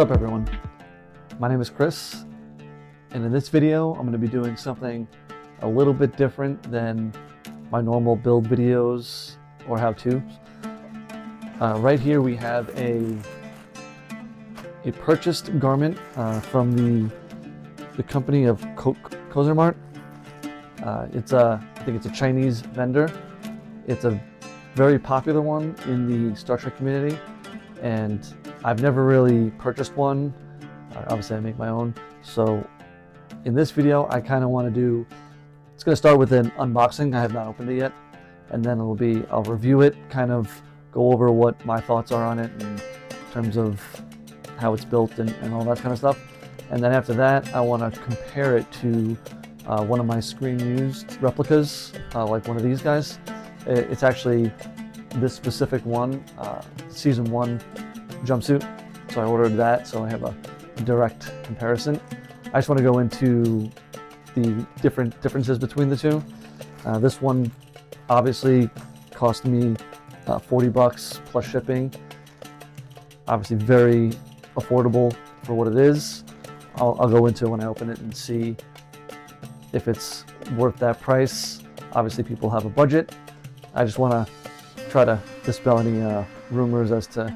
up, everyone? My name is Chris, and in this video I'm going to be doing something a little bit different than my normal build videos or how-tos. Right here we have a purchased garment from the company of Cosermart. I think it's a Chinese vendor. It's a very popular one in the Star Trek community, and I've never really purchased one. Obviously I make my own. So in this video I kind of want to do, it's going to start with an unboxing. I have not opened it yet, and then I'll review it, kind of go over what my thoughts are on it in terms of how it's built and all that kind of stuff. And then after that I want to compare it to one of my screen used replicas, like one of these guys. It's actually this specific one, season 1 jumpsuit. So I ordered that, so I have a direct comparison. I just want to go into the differences between the two. This one obviously cost me $40 plus shipping. Obviously very affordable for what it is. I'll go into it when I open it and see if it's worth that price. Obviously people have a budget. I just want to try to dispel any rumors as to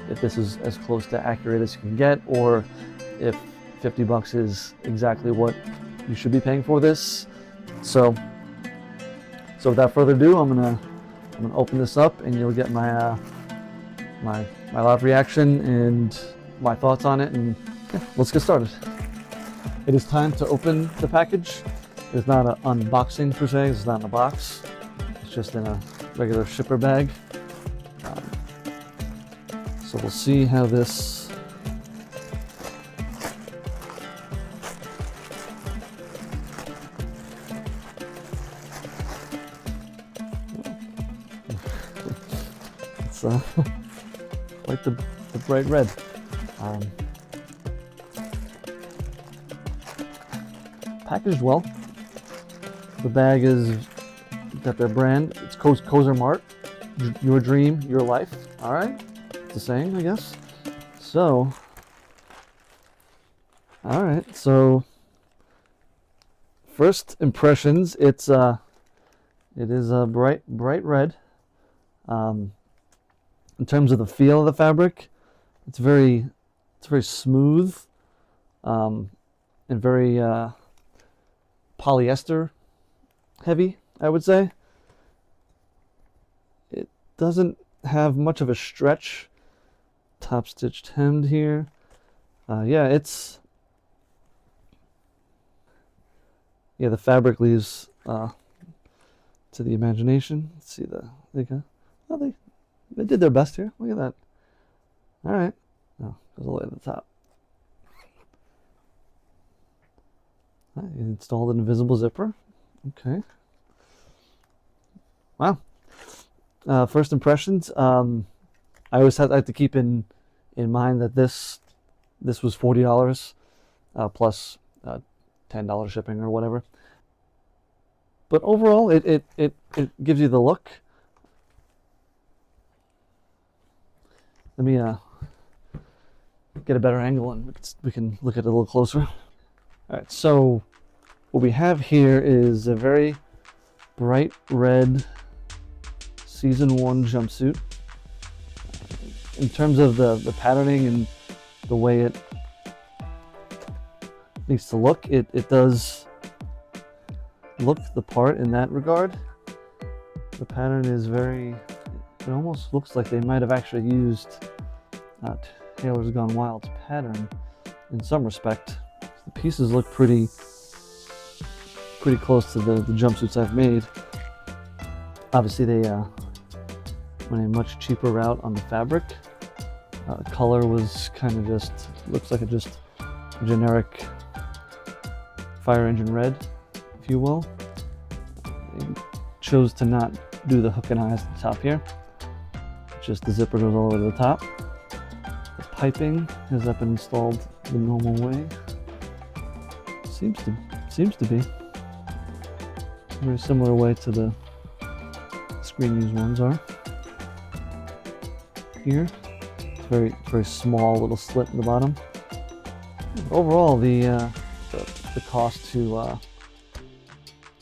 if this is as close to accurate as you can get, or if $50 is exactly what you should be paying for this. So without further ado, I'm gonna open this up, and you'll get my my live reaction and my thoughts on it. And yeah, let's get started. It is time to open the package. It's not an unboxing per se. It's not in a box. It's just in a regular shipper bag. So we'll see how this it's quite the bright red. Packaged well. The bag is got their brand. It's Cosermart. Your dream, your life. All right. The saying, I guess. So, all right. So, first impressions. It is a bright red. In terms of the feel of the fabric, it's very smooth, and very polyester heavy, I would say. It doesn't have much of a stretch. Top stitched hemmed here. Yeah, the fabric leaves to the imagination. Let's see they did their best here. Look at that. All right. Oh, goes all the way to the top. You installed an invisible zipper. Okay. Wow. First impressions. I always have to keep in mind that this was $40 plus $10 shipping or whatever. But overall, it gives you the look. Let me get a better angle and we can look at it a little closer. All right, so what we have here is a very bright red season 1 jumpsuit. In terms of the patterning and the way it needs to look, it does look the part in that regard. The pattern is it almost looks like they might have actually used Taylor's Gone Wild's pattern in some respect. The pieces look pretty close to the jumpsuits I've made. Obviously they went a much cheaper route on the fabric. Color was kind of looks like a generic fire engine red, if you will. They chose to not do the hook and eyes at the top here. Just the zipper goes all the way to the top. The piping has been installed the normal way. Seems to be very similar way to the screen used ones are. Here, it's very small little slit in the bottom. Overall, the cost to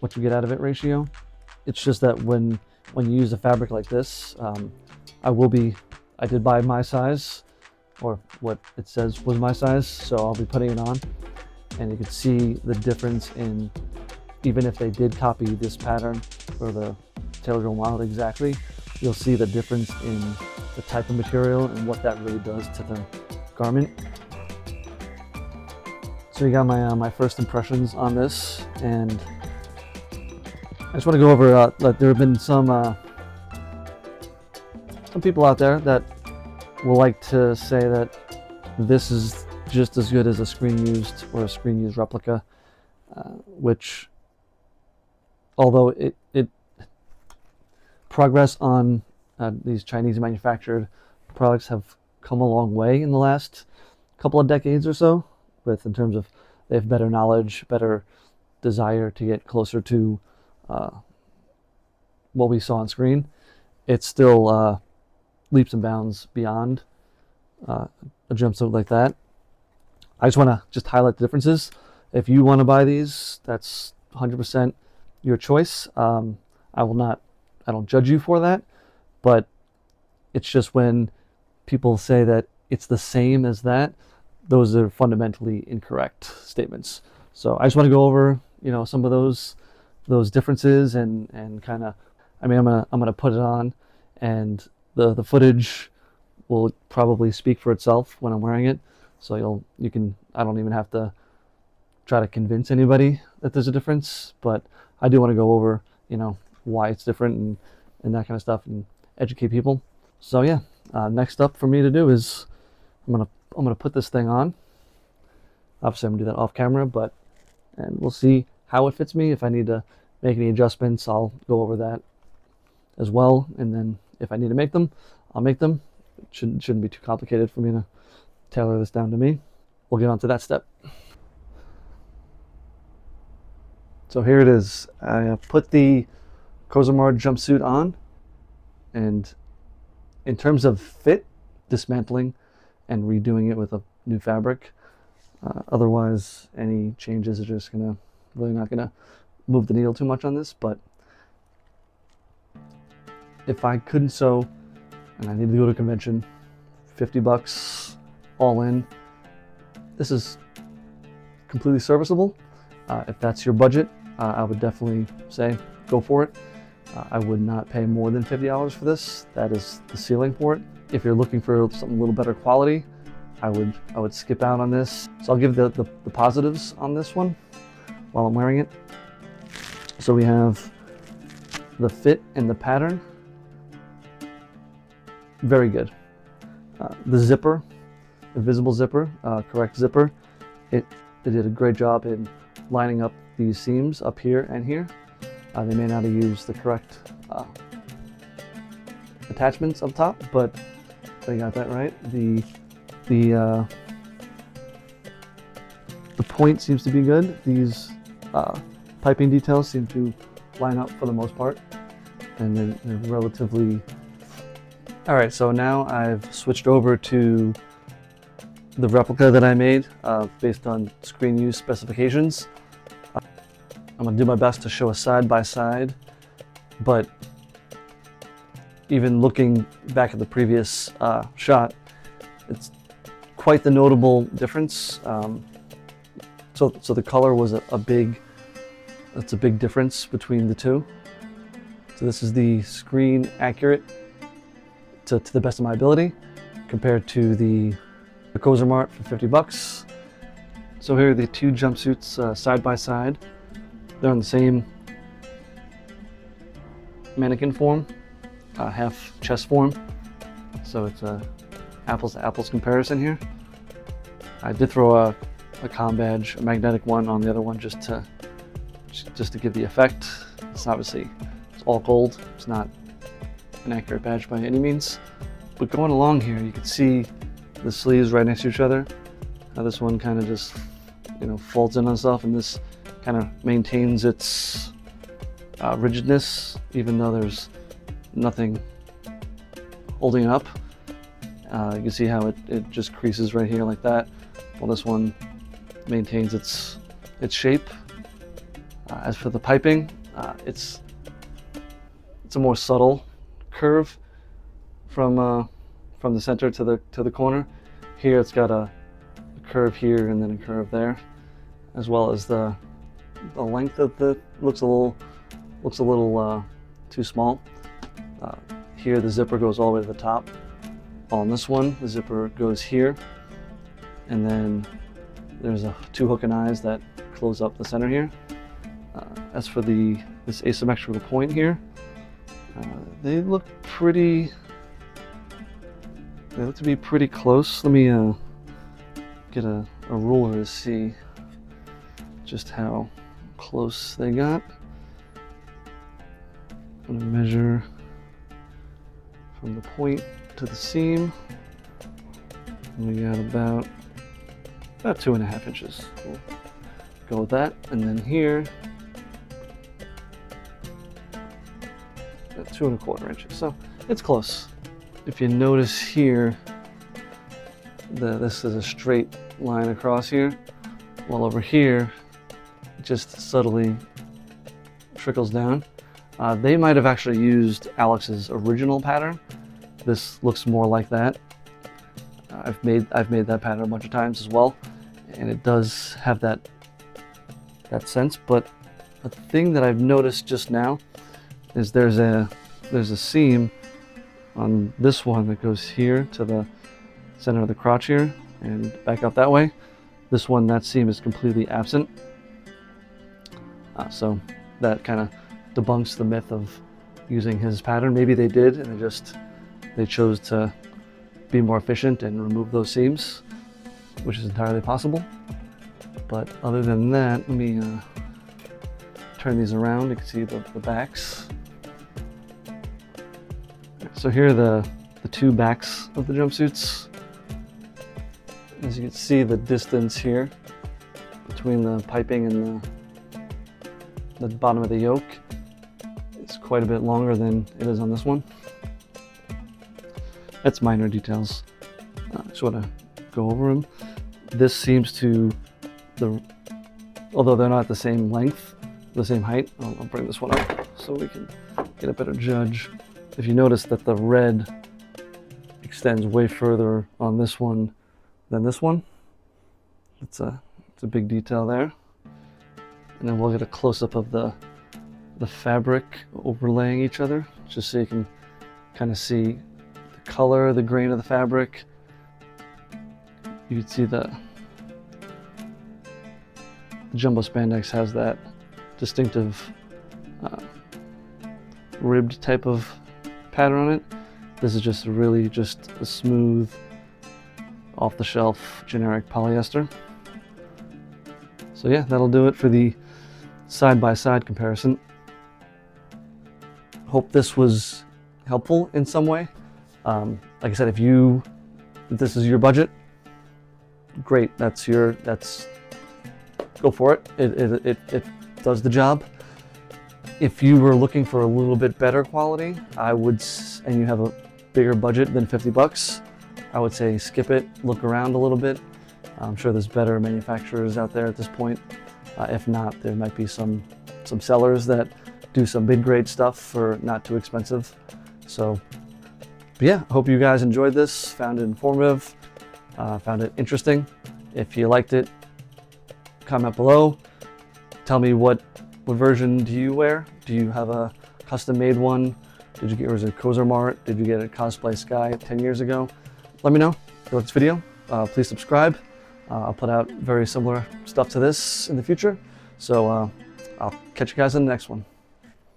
what you get out of it ratio, it's just that when you use a fabric like this, I did buy my size, or what it says was my size, so I'll be putting it on, and you can see the difference in, even if they did copy this pattern for the Taylor Grown Wild exactly, you'll see the difference in the type of material and what that really does to the garment. So you got my first impressions on this, and I just want to go over that there have been some people out there that will like to say that this is just as good as a screen used or a screen used replica, which, although it progress on these Chinese manufactured products have come a long way in the last couple of decades or so, in terms of they have better knowledge, better desire to get closer to what we saw on screen. It's still leaps and bounds beyond a jumpsuit like that. I just want to highlight the differences. If you want to buy these, that's 100% your choice. I don't judge you for that, but it's just when people say that it's the same as that, those are fundamentally incorrect statements. So I just want to go over, some of those differences and kind of, I'm gonna put it on, and the footage will probably speak for itself when I'm wearing it. So I don't even have to try to convince anybody that there's a difference, but I do want to go over, why it's different and that kind of stuff, and educate people. So yeah, next up for me to do is I'm gonna put this thing on. Obviously I'm gonna do that off camera, and we'll see how it fits me. If I need to make any adjustments, I'll go over that as well, and then if I need to make them, I'll make them. It shouldn't be too complicated for me to tailor this down to me. We'll get on to that step. So here it is. I put the Cosermart jumpsuit on, and in terms of fit, dismantling and redoing it with a new fabric, otherwise any changes are just really not gonna move the needle too much on this. But if I couldn't sew and I needed to go to a convention, $50 all in, this is completely serviceable. If that's your budget, I would definitely say go for it. I would not pay more than $50 for this. That is the ceiling for it. If you're looking for something a little better quality, I would skip out on this. So I'll give the positives on this one while I'm wearing it. So we have the fit and the pattern. Very good. The zipper, the visible zipper, correct zipper. It did a great job in lining up these seams up here and here. They may not have used the correct attachments up top, but they got that right. The point seems to be good. These piping details seem to line up for the most part, and they're relatively... All right, so now I've switched over to the replica that I made based on screen use specifications. I'm gonna do my best to show a side-by-side, but even looking back at the previous shot, it's quite the notable difference. So the color was a big difference between the two. So this is the screen accurate to the best of my ability compared to the Cosermart for $50. So here are the two jumpsuits side by side. They're on the same mannequin form, half chest form. So it's a apples to apples comparison here. I did throw a comm badge, a magnetic one, on the other one just to give the effect. It's all gold. It's not an accurate badge by any means. But going along here, you can see the sleeves right next to each other. How this one kind of just, folds in on itself, and this kind of maintains its rigidness, even though there's nothing holding it up. You can see how it just creases right here like that. Well, this one maintains its shape. As for the piping, it's a more subtle curve from the center to the corner. Here it's got a curve here and then a curve there, as well as the length of the looks a little too small. Here the zipper goes all the way to the top. On this one, the zipper goes here, and then there's two hook and eyes that close up the center here. As for this asymmetrical point here, they look to be pretty close. Let me get a ruler to see just how close they got. I'm gonna measure from the point to the seam. We got about 2.5 inches. We'll go with that. And then here, about 2 1/4 inches. So it's close. If you notice here, this is a straight line across here, while over here, it just subtly trickles down. They might have actually used Alex's original pattern. This looks more like that. I've made that pattern a bunch of times as well, and it does have that sense. But a thing that I've noticed just now is there's a seam on this one that goes here to the center of the crotch here and back up that way. This one, that seam is completely absent. So that kind of debunks the myth of using his pattern. Maybe they did, and they chose to be more efficient and remove those seams, which is entirely possible. But other than that, let me turn these around. You can see the backs. So here are the two backs of the jumpsuits. As you can see, the distance here between the piping and the bottom of the yoke is quite a bit longer than it is on this one. That's minor details. I just want to go over them. This seems to, although they're not the same length, the same height, I'll bring this one up so we can get a better judge. If you notice that the red extends way further on this one than this one, it's a big detail there. And then we'll get a close-up of the fabric overlaying each other, just so you can kind of see the color, the grain of the fabric. You can see the jumbo spandex has that distinctive ribbed type of pattern on it. This is just really just a smooth, off-the-shelf generic polyester. So yeah, that'll do it for the side-by-side comparison. Hope this was helpful in some way. Like I said, if this is your budget, great. Go for it. It does the job. If you were looking for a little bit better quality, and you have a bigger budget than $50, I would say skip it, look around a little bit. I'm sure there's better manufacturers out there at this point. If not, there might be some sellers that do some mid-grade stuff for not too expensive. So, but yeah, I hope you guys enjoyed this, found it informative, found it interesting. If you liked it, comment below. Tell me what version do you wear? Do you have a custom-made one? Did you get yours at Cosermart? Did you get it at Cosplay Sky 10 years ago? Let me know. If you like this video, please subscribe. I'll put out very similar stuff to this in the future. So I'll catch you guys in the next one.